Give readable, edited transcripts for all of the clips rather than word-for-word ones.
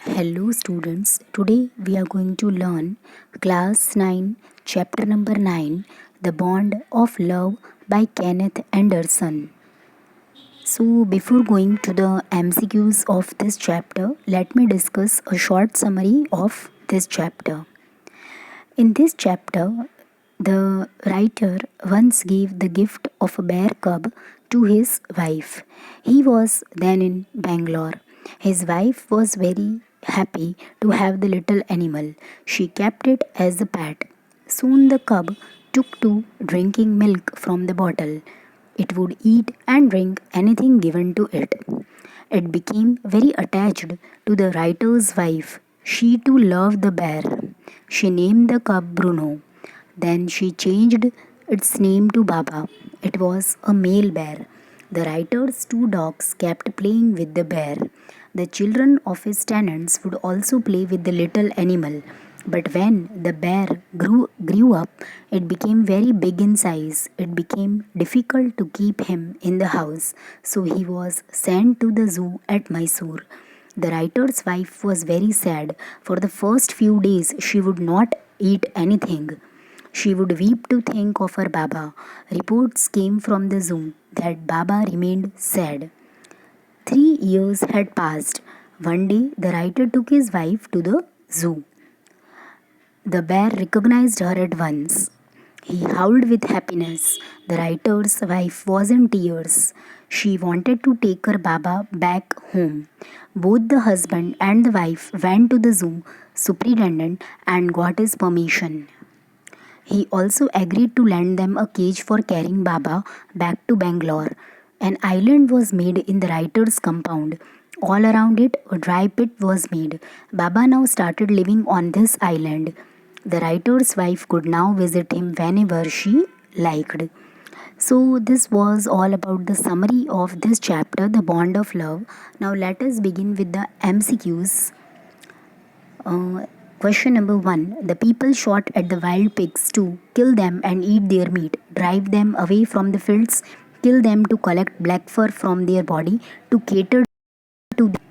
Hello students, today we are going to learn class 9 chapter number 9 The Bond of Love by Kenneth Anderson. So before going to the MCQs of this chapter, let me discuss a short summary of this chapter. In this chapter, the writer once gave the gift of a bear cub to his wife. He was then in Bangalore. His wife was very happy to have the little animal. She kept it as a pet. Soon the cub took to drinking milk from the bottle. It would eat and drink anything given to it. It became very attached to the writer's wife. She too loved the bear. She named the cub Bruno. Then she changed its name to Baba. It was a male bear. The writer's two dogs kept playing with the bear. The children of his tenants would also play with the little animal. But when the bear grew up, it became very big in size. It became difficult to keep him in the house, so he was sent to the zoo at Mysore. The writer's wife was very sad. For the first few days, she would not eat anything. She would weep to think of her Baba. Reports came from the zoo that Baba remained sad. 3 years had passed. One day, the writer took his wife to the zoo. The bear recognized her at once. He howled with happiness. The writer's wife was in tears. She wanted to take her Baba back home. Both the husband and the wife went to the zoo superintendent and got his permission. He also agreed to lend them a cage for carrying Baba back to Bangalore. An island was made in the writer's compound. All around it, a dry pit was made. Baba now started living on this island. The writer's wife could now visit him whenever she liked. So, this was all about the summary of this chapter, The Bond of Love. Now, let us begin with the MCQs. Question number 1. The people shot at the wild pigs to kill them and eat their meat, drive them away from the fields, kill them to collect black fur from their body, to cater to them.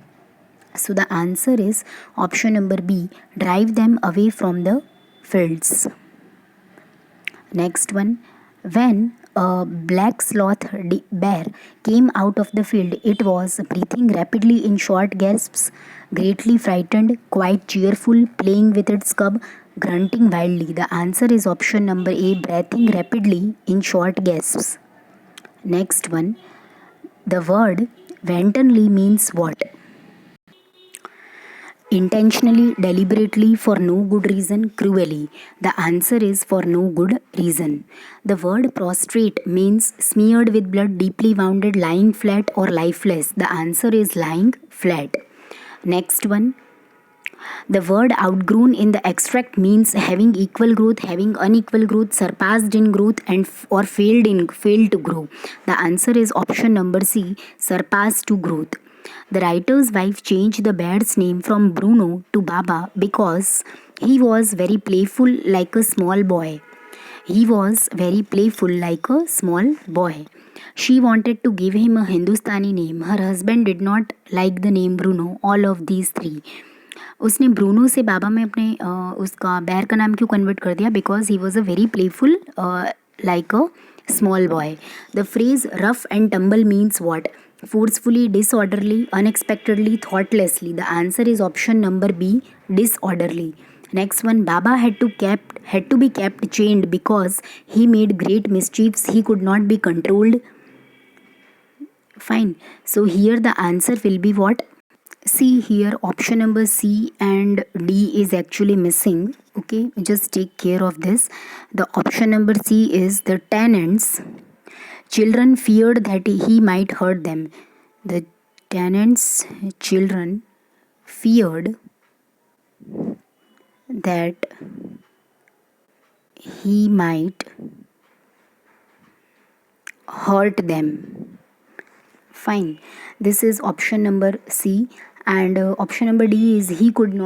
So the answer is option number B, drive them away from the fields. Next one, when a black sloth bear came out of the field, it was breathing rapidly in short gasps, greatly frightened, quite cheerful, playing with its cub, grunting wildly. The answer is option number A, breathing rapidly in short gasps. Next one, the word wantonly means what? Intentionally, deliberately, for no good reason, cruelly. The answer is for no good reason. The word prostrate means smeared with blood, deeply wounded, lying flat, or lifeless. The answer is lying flat. Next one. The word outgrown in the extract means having equal growth, having unequal growth, surpassed in growth, and or failed to grow. The answer is option number C, surpassed to growth. The writer's wife changed the bear's name from Bruno to Baba because he was very playful like a small boy. He was very playful like a small boy. She wanted to give him a Hindustani name. Her husband did not like the name Bruno, all of these three. उसने Bruno से बाबा में अपने उसका बैर का नाम क्यों convert कर दिया? Because he was a very playful like a small boy. The phrase rough and tumble means what? Forcefully, disorderly, unexpectedly, thoughtlessly. The answer is option number B, disorderly. Next one, Baba had to be kept chained because he made great mischiefs. He could not be controlled. Fine. So here the answer will be what? See here, option number C and D is actually missing. Okay, just take care of this. The option number C is the tenants. Children feared that he might hurt them. The tenants' children feared that he might hurt them. Fine. This is option number C. And option number D is he could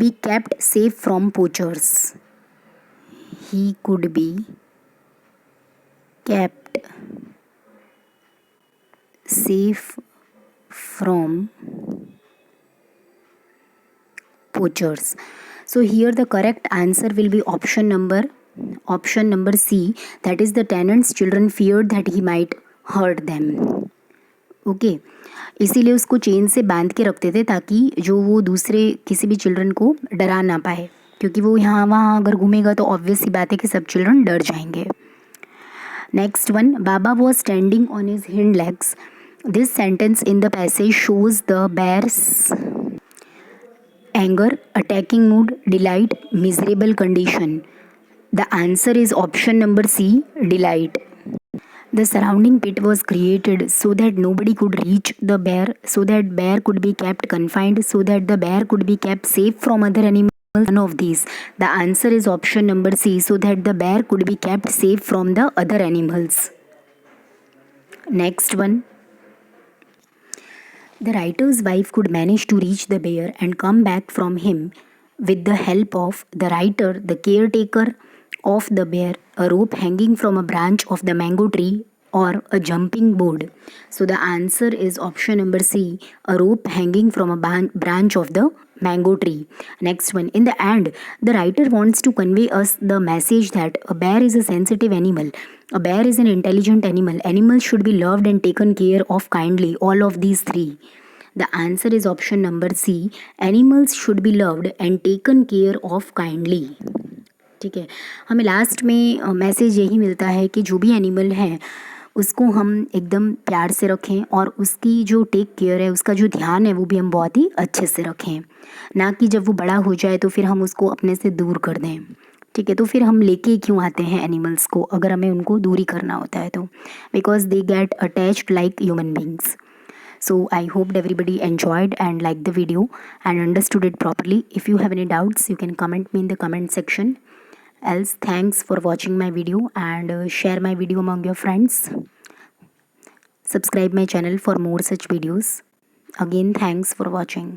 be kept safe from poachers. He could be kept safe from poachers. So here the correct answer will be option number C, that is the tenant's children feared that he might hurt them. Okay इसीलिए उसको chain से बांध के रखते थे ताकि जो वो दूसरे किसी भी चिल्ड्रन को डरा ना पाए, क्योंकि वो यहाँ वहाँ अगर घूमेगा तो ऑब्वियस सी बात है कि सब चिल्ड्रन डर जाएंगे. Next one, Baba was standing on his hind legs. This sentence in the passage shows the bear's anger, attacking mood, delight, miserable condition. The answer is option number C, delight. The surrounding pit was created so that nobody could reach the bear, so that bear could be kept confined, so that the bear could be kept safe from other animals. None of these. The answer is option number C, so that the bear could be kept safe from the other animals. Next one. The writer's wife could manage to reach the bear and come back from him with the help of the writer, the caretaker of the bear, a rope hanging from a branch of the mango tree, or a jumping board. So the answer is option number C, a rope hanging from a branch of the mango tree. Next one, in the end, the writer wants to convey us the message that a bear is a sensitive animal. A bear is an intelligent animal. Animals should be loved and taken care of kindly. All of these three. The answer is option number C, animals should be loved and taken care of kindly. ठीक है, हमें last में message यही मिलता है कि जो भी एनिमल है उसको हम एकदम प्यार से रखें और उसकी जो टेक केयर है, उसका जो ध्यान है वो भी हम बहुत ही अच्छे से रखें, ना कि जब वो बड़ा हो जाए तो फिर हम उसको अपने से दूर कर दें. ठीक है, तो फिर हम लेके क्यों आते हैं एनिमल्स को अगर हमें उनको दूरी करना होता है तो, because they get attached like human beings. So I hope everybody enjoyed and liked the video and understood it properly. If you have any doubts, you can comment me in the comment section. Else, thanks for watching my video and share my video among your friends. Subscribe my channel for more such videos. Again, thanks for watching.